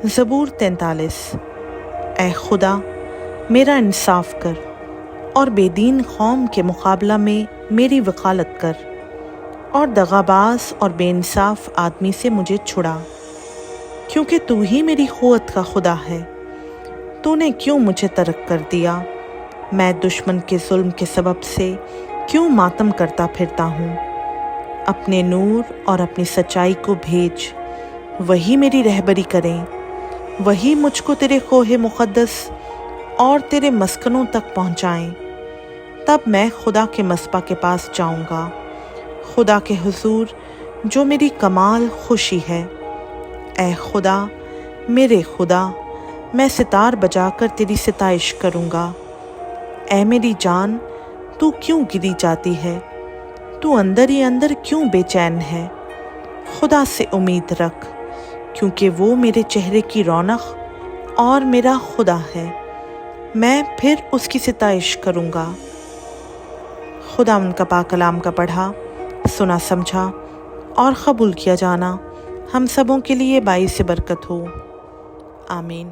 زبور 43۔ اے خدا میرا انصاف کر اور بے دین قوم کے مقابلہ میں میری وکالت کر، اور دغاباز اور بے انصاف آدمی سے مجھے چھڑا، کیونکہ تو ہی میری قوت کا خدا ہے۔ تو نے کیوں مجھے ترک کر دیا؟ میں دشمن کے ظلم کے سبب سے کیوں ماتم کرتا پھرتا ہوں؟ اپنے نور اور اپنی سچائی کو بھیج، وہی میری رہبری کریں، وہی مجھ کو تیرے کوہ مقدس اور تیرے مسکنوں تک پہنچائیں۔ تب میں خدا کے مصباح کے پاس جاؤں گا، خدا کے حضور جو میری کمال خوشی ہے۔ اے خدا میرے خدا، میں ستار بجا کر تیری ستائش کروں گا۔ اے میری جان، تو کیوں گری جاتی ہے؟ تو اندر ہی اندر کیوں بے چین ہے؟ خدا سے امید رکھ، کیونکہ وہ میرے چہرے کی رونق اور میرا خدا ہے، میں پھر اس کی ستائش کروں گا۔ خدا ان کا پاک کلام کا پڑھا، سنا سمجھا اور قبول کیا جانا ہم سبوں کے لیے باعث برکت ہو، آمین۔